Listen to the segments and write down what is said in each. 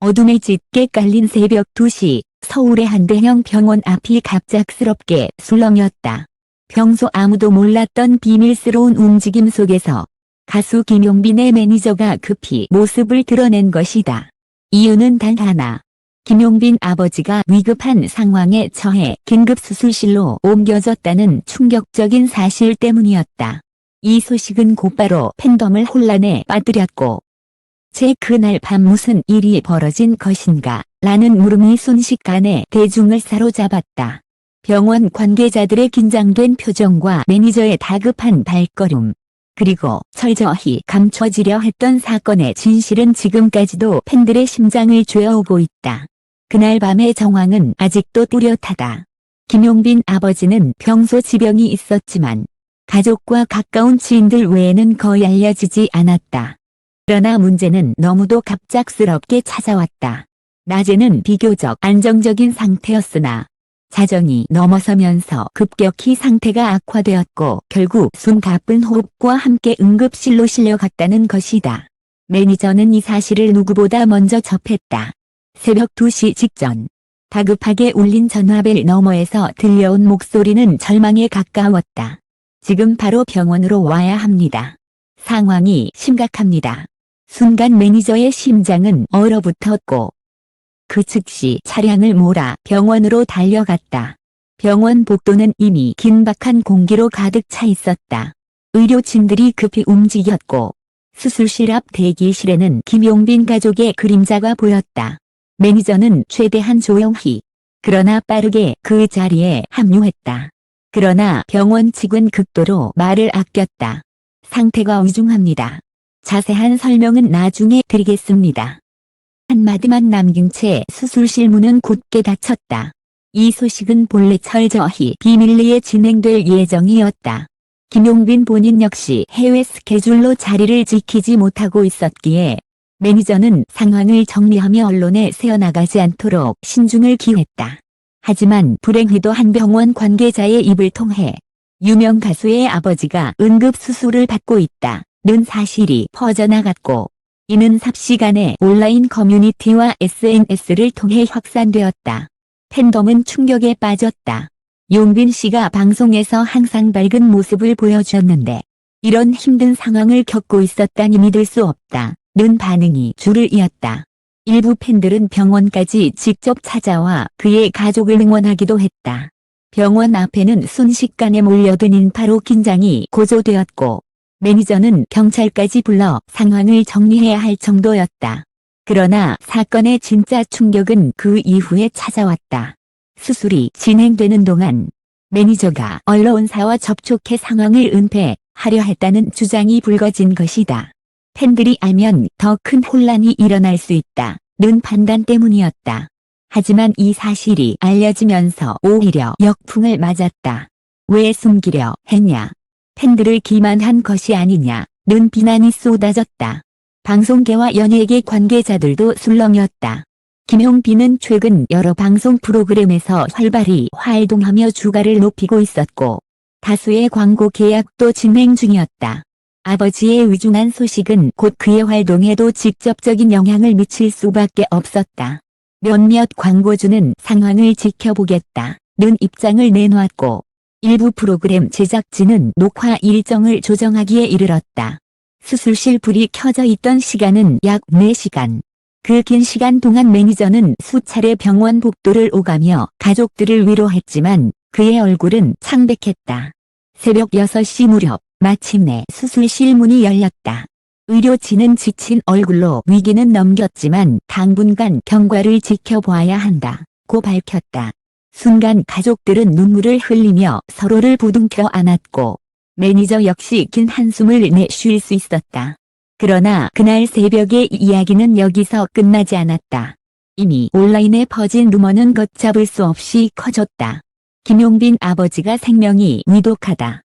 어둠에 짙게 깔린 새벽 2시, 서울의 한 대형 병원 앞이 갑작스럽게 술렁였다. 평소 아무도 몰랐던 비밀스러운 움직임 속에서 가수 김용빈의 매니저가 급히 모습을 드러낸 것이다. 이유는 단 하나. 김용빈 아버지가 위급한 상황에 처해 긴급수술실로 옮겨졌다는 충격적인 사실 때문이었다. 이 소식은 곧바로 팬덤을 혼란에 빠뜨렸고, 그날 밤 무슨 일이 벌어진 것인가 라는 물음이 순식간에 대중을 사로잡았다. 병원 관계자들의 긴장된 표정과 매니저의 다급한 발걸음, 그리고 철저히 감춰지려 했던 사건의 진실은 지금까지도 팬들의 심장을 죄어오고 있다. 그날 밤의 정황은 아직도 뚜렷하다. 김용빈 아버지는 평소 지병이 있었지만 가족과 가까운 지인들 외에는 거의 알려지지 않았다. 그러나 문제는 너무도 갑작스럽게 찾아왔다. 낮에는 비교적 안정적인 상태였으나 자정이 넘어서면서 급격히 상태가 악화되었고 결국 숨가쁜 호흡과 함께 응급실로 실려갔다는 것이다. 매니저는 이 사실을 누구보다 먼저 접했다. 새벽 2시 직전. 다급하게 울린 전화벨 너머에서 들려온 목소리는 절망에 가까웠다. 지금 바로 병원으로 와야 합니다. 상황이 심각합니다. 순간 매니저의 심장은 얼어붙었고 그 즉시 차량을 몰아 병원으로 달려갔다. 병원 복도는 이미 긴박한 공기로 가득 차 있었다. 의료진들이 급히 움직였고 수술실 앞 대기실에는 김용빈 가족의 그림자가 보였다. 매니저는 최대한 조용히, 그러나 빠르게 그 자리에 합류했다. 그러나 병원 측은 극도로 말을 아꼈다. 상태가 위중합니다. 자세한 설명은 나중에 드리겠습니다. 한마디만 남긴 채 수술실 문은 굳게 닫혔다. 이 소식은 본래 철저히 비밀리에 진행될 예정이었다. 김용빈 본인 역시 해외 스케줄로 자리를 지키지 못하고 있었기에 매니저는 상황을 정리하며 언론에 새어나가지 않도록 신중을 기했다. 하지만 불행히도 한 병원 관계자의 입을 통해 유명 가수의 아버지가 응급수술을 받고 있다는 사실이 퍼져나갔고 이는 삽시간에 온라인 커뮤니티와 SNS를 통해 확산되었다. 팬덤은 충격에 빠졌다. 용빈 씨가 방송에서 항상 밝은 모습을 보여주었는데 이런 힘든 상황을 겪고 있었다니 믿을 수 없다는 반응이 줄을 이었다. 일부 팬들은 병원까지 직접 찾아와 그의 가족을 응원하기도 했다. 병원 앞에는 순식간에 몰려든 인파로 긴장이 고조되었고 매니저는 경찰까지 불러 상황을 정리해야 할 정도였다. 그러나 사건의 진짜 충격은 그 이후에 찾아왔다. 수술이 진행되는 동안 매니저가 언론사와 접촉해 상황을 은폐하려 했다는 주장이 불거진 것이다. 팬들이 알면 더 큰 혼란이 일어날 수 있다는 판단 때문이었다. 하지만 이 사실이 알려지면서 오히려 역풍을 맞았다. 왜 숨기려 했냐? 팬들을 기만한 것이 아니냐는 비난이 쏟아졌다. 방송계와 연예계 관계자들도 술렁였다. 김용빈은 최근 여러 방송 프로그램에서 활발히 활동하며 주가를 높이고 있었고 다수의 광고 계약도 진행 중이었다. 아버지의 위중한 소식은 곧 그의 활동에도 직접적인 영향을 미칠 수밖에 없었다. 몇몇 광고주는 상황을 지켜보겠다는 입장을 내놓았고 일부 프로그램 제작진은 녹화 일정을 조정하기에 이르렀다. 수술실 불이 켜져 있던 시간은 약 4시간. 그 긴 시간 동안 매니저는 수차례 병원 복도를 오가며 가족들을 위로했지만 그의 얼굴은 창백했다. 새벽 6시 무렵 마침내 수술실 문이 열렸다. 의료진은 지친 얼굴로 위기는 넘겼지만 당분간 경과를 지켜봐야 한다고 밝혔다. 순간 가족들은 눈물을 흘리며 서로를 부둥켜 안았고 매니저 역시 긴 한숨을 내쉴 수 있었다. 그러나 그날 새벽의 이야기는 여기서 끝나지 않았다. 이미 온라인에 퍼진 루머는 걷잡을 수 없이 커졌다. 김용빈 아버지가 생명이 위독하다.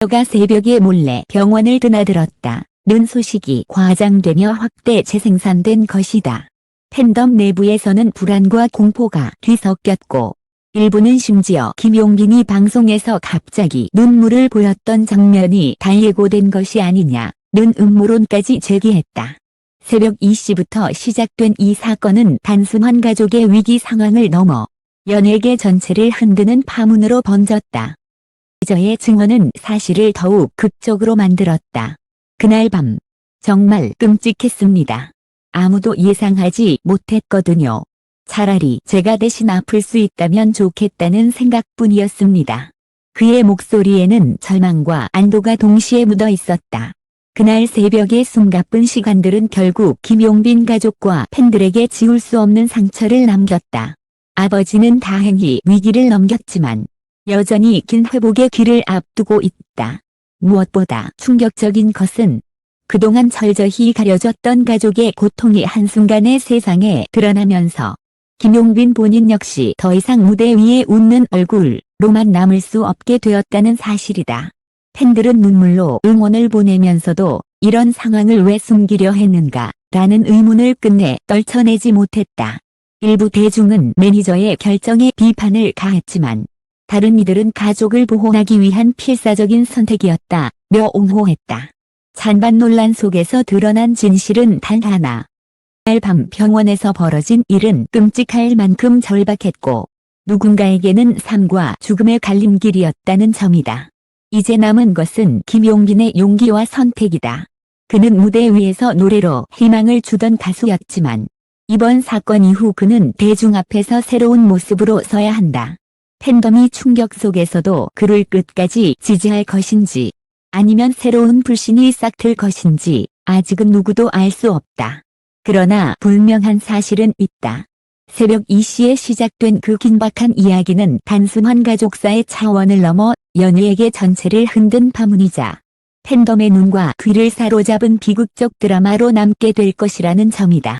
가 새벽에 몰래 병원을 드나들었다는 소식이 과장되며 확대 재생산된 것이다. 팬덤 내부에서는 불안과 공포가 뒤섞였고 일부는 심지어 김용빈이 방송에서 갑자기 눈물을 보였던 장면이 다 예고된 것이 아니냐는 음모론까지 제기했다. 새벽 2시부터 시작된 이 사건은 단순한 가족의 위기 상황을 넘어 연예계 전체를 흔드는 파문으로 번졌다. 저의 증언은 사실을 더욱 극적으로 만들었다. 그날 밤 정말 끔찍했습니다. 아무도 예상하지 못했거든요. 차라리 제가 대신 아플 수 있다면 좋겠다는 생각뿐이었습니다. 그의 목소리에는 절망과 안도가 동시에 묻어 있었다. 그날 새벽의 숨가쁜 시간들은 결국 김용빈 가족과 팬들에게 지울 수 없는 상처를 남겼다. 아버지는 다행히 위기를 넘겼지만 여전히 긴 회복의 길을 앞두고 있다. 무엇보다 충격적인 것은 그동안 철저히 가려졌던 가족의 고통이 한순간에 세상에 드러나면서 김용빈 본인 역시 더 이상 무대 위에 웃는 얼굴로만 남을 수 없게 되었다는 사실이다. 팬들은 눈물로 응원을 보내면서도 이런 상황을 왜 숨기려 했는가 라는 의문을 끝내 떨쳐내지 못했다. 일부 대중은 매니저의 결정에 비판을 가했지만 다른 이들은 가족을 보호하기 위한 필사적인 선택이었다며 옹호했다. 찬반 논란 속에서 드러난 진실은 단 하나. 그날 밤 병원에서 벌어진 일은 끔찍할 만큼 절박했고 누군가에게는 삶과 죽음의 갈림길이었다는 점이다. 이제 남은 것은 김용빈의 용기와 선택이다. 그는 무대 위에서 노래로 희망을 주던 가수였지만 이번 사건 이후 그는 대중 앞에서 새로운 모습으로 서야 한다. 팬덤이 충격 속에서도 그를 끝까지 지지할 것인지 아니면 새로운 불신이 싹틀 것인지 아직은 누구도 알 수 없다. 그러나 분명한 사실은 있다. 새벽 2시에 시작된 그 긴박한 이야기는 단순한 가족사의 차원을 넘어 연예계 전체를 흔든 파문이자 팬덤의 눈과 귀를 사로잡은 비극적 드라마로 남게 될 것이라는 점이다.